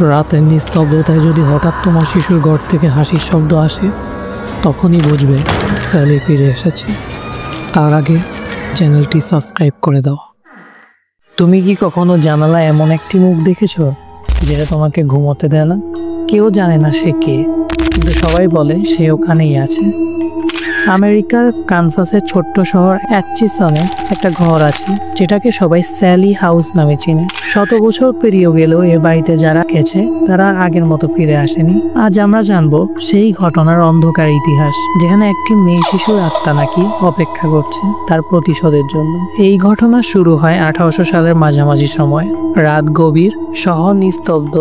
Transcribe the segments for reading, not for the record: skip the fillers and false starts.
রাতের নিস্তব্ধতায় যদি হঠাৎ তোমার শিশুর ঘর থেকে হাসির শব্দ আসে, তখনই বুঝবে স্যালি ফিরে এসেছে। তার আগে চ্যানেলটি সাবস্ক্রাইব করে দাও। তুমি কি কখনো জানালায় এমন একটি মুখ দেখেছো যেটা তোমাকে ঘুমোতে দেয় না? কেউ জানে না সে কে, কিন্তু সবাই বলে সে ওখানেই আছে। আমেরিকার কানসাসের ছোট্ট শহর অ্যাটচিসনে একটা ঘর আছে যেটাকে সবাই স্যালি হাউস নামে চিনে। শত বছর পেরিয়ে গেলেও এ বাড়িতে যারা গেছে তারা আগের মতো ফিরে আসেনি। আজ আমরা জানবো সেই ঘটনার অন্ধকার ইতিহাস, যেখানে একটি মেয়ে শিশুর আত্মা নাকি অপেক্ষা করছে তার প্রতিশোধের জন্য। এই ঘটনা শুরু হয় 1800 সালের মাঝামাঝি সময়। রাত গভীর, শহর নিস্তব্ধ।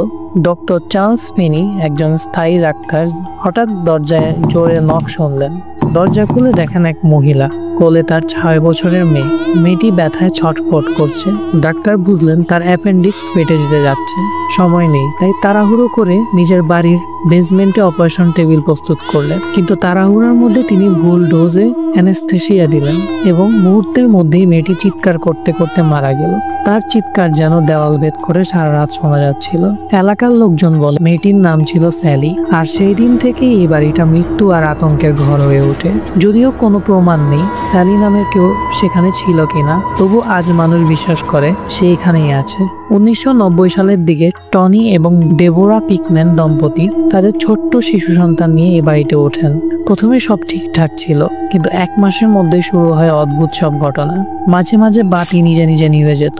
ডক্টর চার্লস ফিনি, একজন স্থায়ী ডাক্তার, হঠাৎ দরজায় জোরে নক শুনলেন। দরজা খুলে দেখেন এক মহিলা, কোলে তার 6 বছরের মেয়ে। মেয়েটি ব্যথায় ছটফট করছে। ডাক্তার বুঝলেন তার অ্যাপেন্ডিক্স ফেটে যেতে যাচ্ছে, সময় নেই। তাই তাড়াহুড়ো করে নিজের বাড়ির বেসমেন্টে অপারেশন টেবিল প্রস্তুত করলেন। কিন্তু তাড়াহুড়োর মধ্যে তিনি ভুল ডোজে অ্যানেস্থেসিয়া দিলেন এবং মুহূর্তের মধ্যেই মেয়েটি চিৎকার করতে করতে মারা গেল। তার চিৎকার যেন দেওয়াল ভেদ করে সারা রাত শোনা যাচ্ছিল। এলাকার লোকজন বলে মেয়েটির নাম ছিল স্যালি, আর সেই দিন থেকেই এই বাড়িটা মৃত্যু আর আতঙ্কের ঘর হয়ে ওঠে। যদিও কোনো প্রমাণ নেই স্যালি নামের কেউ সেখানে ছিল কিনা, তবু আজ মানুষ বিশ্বাস করে সে এখানেই আছে। 1990 সালের দিকে টনি এবং ডেবোরা পিকম্যান দম্পতি তাদের ছোট্ট শিশু সন্তান নিয়ে এই বাড়িতে ওঠেন। প্রথমে সব ঠিকঠাক ছিল, কিন্তু 1 মাসের মধ্যে শুরু হয় অদ্ভুত সব ঘটনা। মাঝে মাঝে বাতি নিজে নিজে নিভে যেত,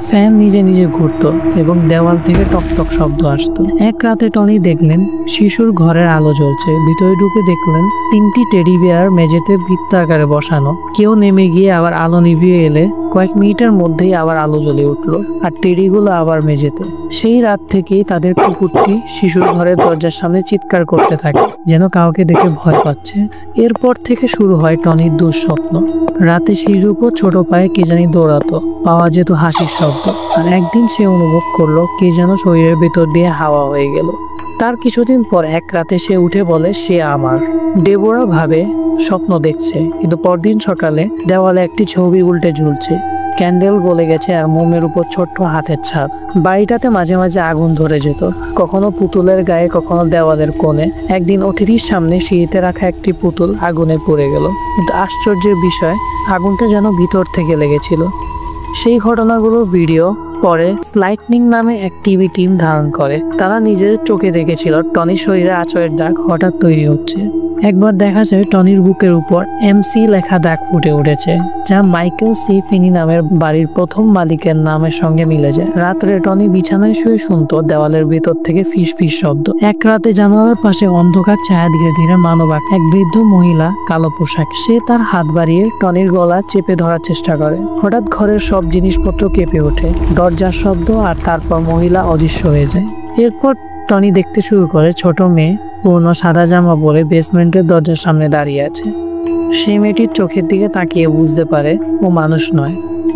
ফ্যান নিজে নিজে ঘুরতো এবং দেওয়াল থেকে টকটক শব্দ আসতো। এক রাতে টনি দেখলেন শিশুর ঘরের আলো জ্বলছে। ভিতরে ঢুকে দেখলেন 3টি টেডি বিয়ার মেঝেতে বৃত্ত আকারে বসানো। কেউ নেমে গিয়ে আবার আলো নিভিয়ে এলে কয়েক মিনিটের মধ্যেই আবার আলো জ্বলে উঠলো, আর টেডিগুলো আবার মেঝেতে। সেই রাত থেকেই তাদের কুকুরটি শিশুর ঘরের দরজার সামনে চিৎকার করতে থাকে, যেন কাউকে দেখে ভয় পাচ্ছে। এরপর থেকে শুরু হয় টনির দুঃস্বপ্ন। রাতে সিঁড়ির উপর ছোট পায়ে কে জানি দৌড়াতো, পাওয়া যেত হাসির শব্দ। আর একদিন সে অনুভব করলো কে যেন শরীরের ভেতর দিয়ে হাওয়া হয়ে গেল। তার কিছুদিন পর এক রাতে সে উঠে বলে সে আমার। ডেবোরা ভাবে স্বপ্ন দেখছে, কিন্তু পরদিন সকালে দেওয়ালে একটি ছবি উল্টে ঝুলছে। ক্যান্ডেল গলে গেছে আর মোমের উপর ছোট্ট হাতের ছাপ। বাড়িটাতে মাঝে মাঝে আগুন ধরে যেত, কখনো পুতুলের গায়ে, কখনো দেওয়ালের কোণে। একদিন অতিথির সামনে সিঁড়িতে রাখা একটি পুতুল আগুনে পড়ে গেল, কিন্তু আশ্চর্যের বিষয় আগুনটা যেন ভিতর থেকে লেগেছিল। সেই ঘটনাগুলোর ভিডিও পরে স্লাইটনিং নামে এক টিভি টিম ধারণ করে। তারা নিজের চোখে দেখেছিল টনির শরীরে আঁচড়ের দাগ হঠাৎ তৈরি হচ্ছে। একবার দেখা যায় টনির বুকের উপর MC লেখা দাগ ফুটে উঠেছে, যা মাইকেল সি ফিনি নামের বাড়ির প্রথম মালিকের নামের সঙ্গে মিলে যায়। রাত্রে টনি বিছানায় শুয়ে শুনতো দেওয়ালের ভেতর থেকে ফিস ফিস শব্দ। এক রাতে জানালার পাশে অন্ধকার ছায়া ধীরে ধীরে মানব আঁকা। এক বৃদ্ধ মহিলা, কালো পোশাক, সে তার হাত বাড়িয়ে টনির গলা চেপে ধরার চেষ্টা করে। হঠাৎ ঘরের সব জিনিসপত্র কেঁপে ওঠে, দরজার শব্দ, আর তারপর মহিলা অদৃশ্য হয়ে যায়। এরপর টনি দেখতে শুরু করে ছোট মেয়ে পুরনো সাদা জামা পরে বেসমেন্টের দরজার সামনে দাঁড়িয়ে আছে। সেই মেয়েটির চোখের দিকে তাকিয়ে বুঝতে পারে ও মানুষ নয়।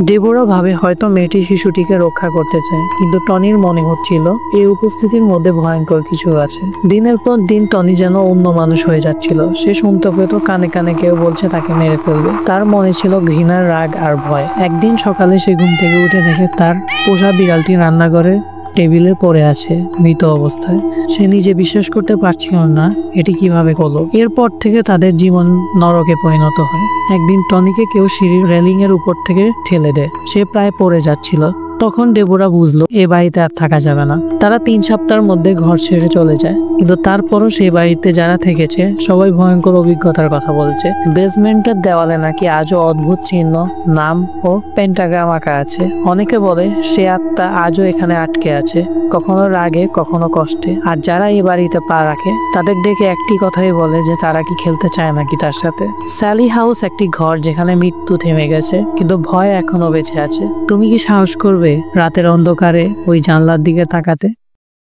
ডেবোরা ভাবে হয়তো মেয়েটি শিশুটিকে রক্ষা করতে চায়, কিন্তু টনির মনে হচ্ছিল এই উপস্থিতির মধ্যে ভয়ঙ্কর কিছু আছে। দিনের পর দিন টনি যেন অন্য মানুষ হয়ে যাচ্ছিল। সে শুনতে পেত কানে কানে কেউ বলছে তাকে মেরে ফেলবে। তার মনে ছিল ঘৃণার, রাগ আর ভয়। একদিন সকালে সে ঘুম থেকে উঠে দেখে তার পোষা বিড়ালটি রান্নাঘরে টেবিলে পড়ে আছে মৃত অবস্থায়। সে নিজে বিশ্বাস করতে পারছিল না এটি কিভাবে হলো। এরপর থেকে তাদের জীবন নরকে পরিণত হয়। একদিন টনিকে কেউ সিঁড়ির রেলিং এর উপর থেকে ঠেলে দেয়। সে প্রায় পড়ে যাচ্ছিল। তখন ডেবোরা বুঝলো এ বাড়িতে আর থাকা যাবে না। তারা 3 সপ্তাহের মধ্যে ঘর ছেড়ে চলে যায়, কিন্তু তারপরও সেই বাড়িতে যারা থেকেছে সবাই ভয়ঙ্কর অভিজ্ঞতার কথা বলছে। বেসমেন্টের দেওয়ালে নাকি আজও অদ্ভুত চিহ্ন, নাম ও পেন্টাগ্রাম আঁকা আছে। অনেকে বলে সে আত্মা আজও এখানে আটকে আছে, কখনো রাগে, কখনো কষ্টে। আর যারা এই বাড়িতে পা রাখে তাদের ডেকে একটি কথাই বলে যে তারা কি খেলতে চায় নাকি তার সাথে। স্যালি হাউস একটি ঘর যেখানে মৃত্যু থেমে গেছে, কিন্তু ভয় এখনো বেঁচে আছে। তুমি কি সাহস করবে রাতের অন্ধকারে ওই জানলার দিকে তাকাতে?